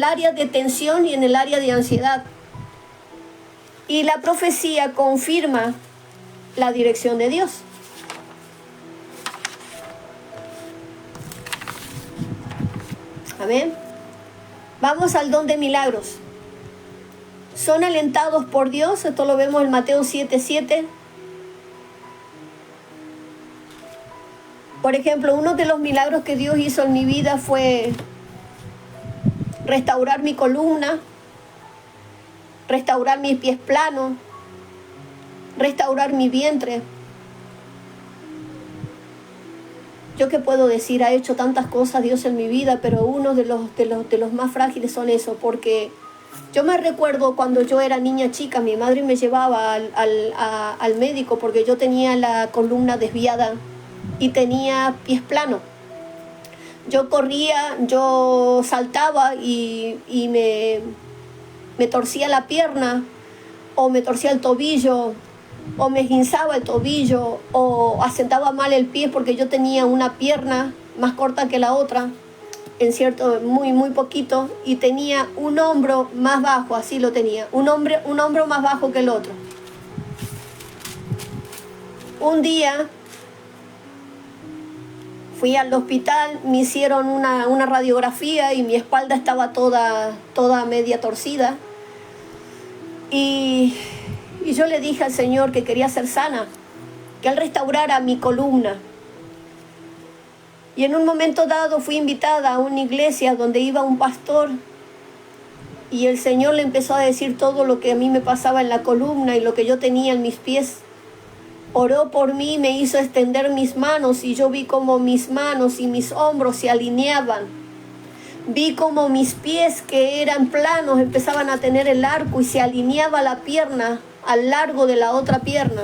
área de tensión y en el área de ansiedad. Y la profecía confirma la dirección de Dios. Amén. Vamos al don de milagros. Son alentados por Dios. Esto lo vemos en Mateo 7:7. Por ejemplo, uno de los milagros que Dios hizo en mi vida fue restaurar mi columna, restaurar mis pies planos, restaurar mi vientre. Yo qué puedo decir, ha hecho tantas cosas Dios en mi vida, pero uno de los más frágiles son eso, porque yo me recuerdo cuando yo era niña chica, mi madre me llevaba al médico porque yo tenía la columna desviada y tenía pies planos. Yo corría, yo saltaba y me torcía la pierna, o me torcía el tobillo, o me esguinzaba el tobillo, o asentaba mal el pie porque yo tenía una pierna más corta que la otra, muy poquito, y tenía un hombro más bajo, así lo tenía, un hombro más bajo que el otro. Un día fui al hospital, me hicieron una radiografía y mi espalda estaba toda media torcida. Y yo le dije al Señor que quería ser sana, que Él restaurara mi columna. Y en un momento dado fui invitada a una iglesia donde iba un pastor y el Señor le empezó a decir todo lo que a mí me pasaba en la columna y lo que yo tenía en mis pies. Oró por mí, me hizo extender mis manos y yo vi como mis manos y mis hombros se alineaban. Vi como mis pies, que eran planos, empezaban a tener el arco y se alineaba la pierna al largo de la otra pierna.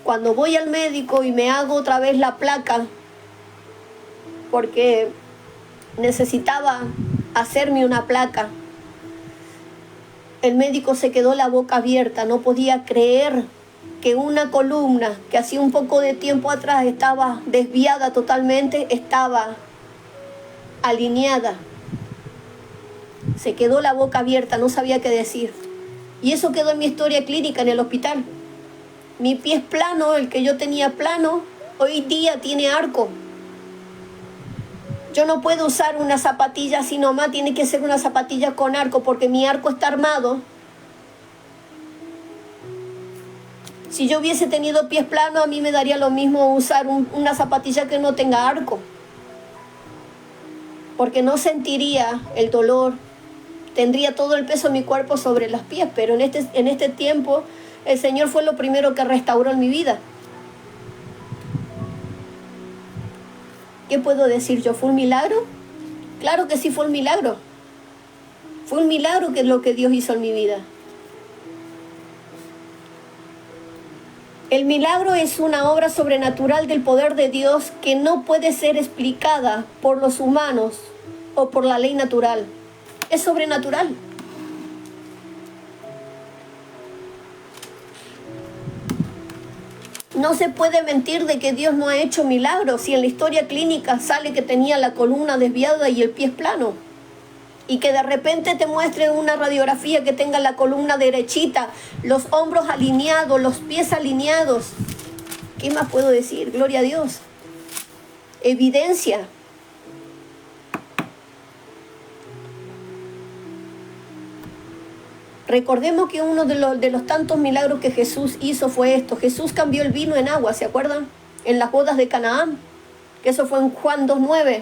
Cuando voy al médico y me hago otra vez la placa, porque necesitaba hacerme una placa, el médico se quedó la boca abierta, no podía creer que una columna que hacía un poco de tiempo atrás estaba desviada totalmente, estaba alineada. Se quedó la boca abierta, no sabía qué decir. Y eso quedó en mi historia clínica en el hospital. Mi pie es plano, el que yo tenía plano, hoy día tiene arco. Yo no puedo usar una zapatilla así nomás, tiene que ser una zapatilla con arco, porque mi arco está armado. Si yo hubiese tenido pies planos, a mí me daría lo mismo usar una zapatilla que no tenga arco, porque no sentiría el dolor, tendría todo el peso de mi cuerpo sobre los pies, pero en este tiempo el Señor fue lo primero que restauró en mi vida. ¿Qué puedo decir yo? ¿Fue un milagro? Claro que sí fue un milagro. Fue un milagro que es lo que Dios hizo en mi vida. El milagro es una obra sobrenatural del poder de Dios que no puede ser explicada por los humanos o por la ley natural. Es sobrenatural. No se puede mentir de que Dios no ha hecho milagros si en la historia clínica sale que tenía la columna desviada y el pie plano. Y que de repente te muestre una radiografía que tenga la columna derechita, los hombros alineados, los pies alineados. ¿Qué más puedo decir? Gloria a Dios. Evidencia. Recordemos que uno de los tantos milagros que Jesús hizo fue esto. Jesús cambió el vino en agua, ¿se acuerdan? En las bodas de Canaán, que eso fue en Juan 2:9.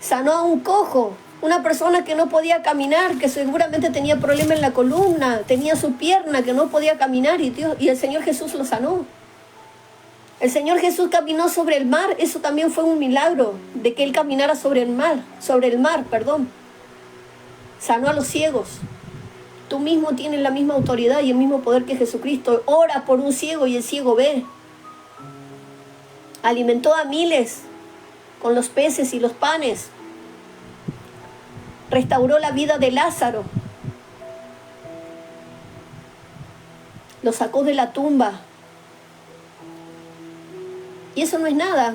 Sanó a un cojo, una persona que no podía caminar, que seguramente tenía problema en la columna, tenía su pierna que no podía caminar y el Señor Jesús lo sanó. El Señor Jesús caminó sobre el mar, eso también fue un milagro, de que Él caminara sobre el mar. Sanó a los ciegos. Tú mismo tienes la misma autoridad y el mismo poder que Jesucristo. Ora por un ciego y el ciego ve. Alimentó a miles con los peces y los panes. Restauró la vida de Lázaro. Lo sacó de la tumba. Y eso no es nada.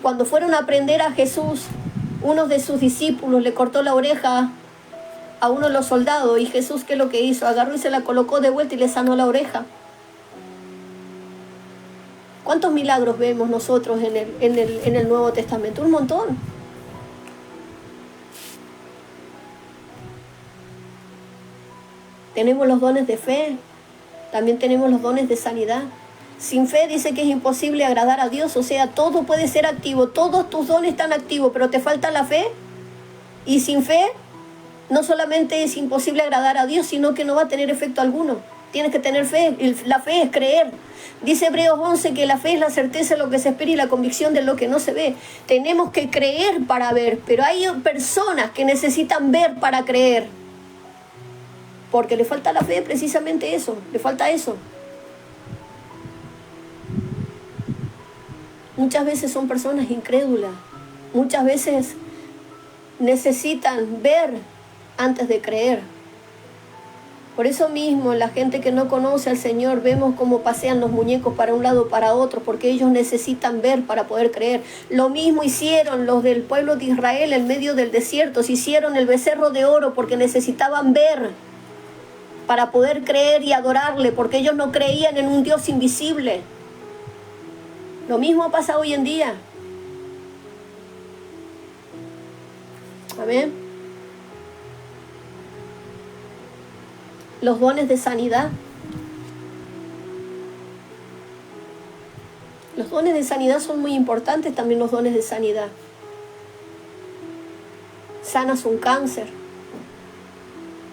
Cuando fueron a prender a Jesús, uno de sus discípulos le cortó la oreja a uno de los soldados, y Jesús, ¿qué es lo que hizo? Agarró y se la colocó de vuelta y le sanó la oreja. ¿Cuántos milagros vemos nosotros en el Nuevo Testamento? Un montón. Tenemos los dones de fe, también tenemos los dones de sanidad. Sin fe dice que es imposible agradar a Dios, o sea, todo puede ser activo, todos tus dones están activos, pero te falta la fe. Y sin fe no solamente es imposible agradar a Dios, sino que no va a tener efecto alguno. Tienes que tener fe. La fe es creer. Dice Hebreos 11 que la fe es la certeza de lo que se espera y la convicción de lo que no se ve. Tenemos que creer para ver, pero hay personas que necesitan ver para creer. Porque le falta la fe, precisamente eso, le falta eso. Muchas veces son personas incrédulas. Muchas veces necesitan ver antes de creer. Por eso mismo, la gente que no conoce al Señor, vemos cómo pasean los muñecos para un lado o para otro, porque ellos necesitan ver para poder creer. Lo mismo hicieron los del pueblo de Israel en medio del desierto. Se hicieron el becerro de oro porque necesitaban ver para poder creer y adorarle, porque ellos no creían en un Dios invisible. Lo mismo pasa hoy en día. Amén. Los dones de sanidad. Los dones de sanidad son muy importantes, también los dones de sanidad. Sanas un cáncer,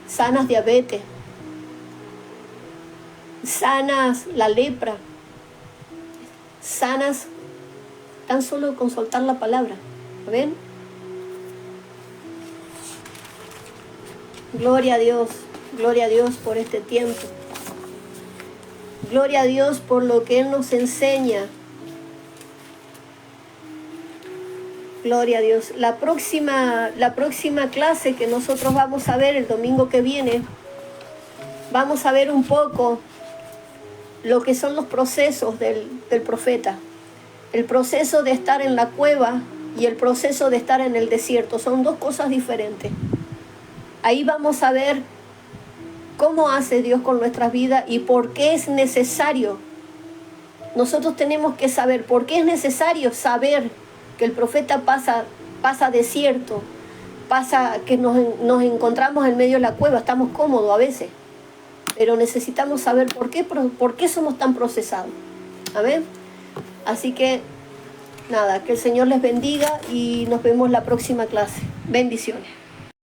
sanas diabetes, sanas la lepra, sanas tan solo con soltar la palabra. ¿Ven? Gloria a Dios por este tiempo. Gloria a Dios por lo que Él nos enseña. Gloria a Dios. La próxima clase que nosotros vamos a ver el domingo que viene, vamos a ver un poco lo que son los procesos del profeta. El proceso de estar en la cueva y el proceso de estar en el desierto. Son dos cosas diferentes. Ahí vamos a ver cómo hace Dios con nuestras vidas y por qué es necesario. Nosotros tenemos que saber por qué es necesario saber que el profeta pasa desierto, pasa que nos encontramos en medio de la cueva, estamos cómodos a veces, pero necesitamos saber por qué somos tan procesados. Amén. Así que nada, que el Señor les bendiga y nos vemos la próxima clase. Bendiciones.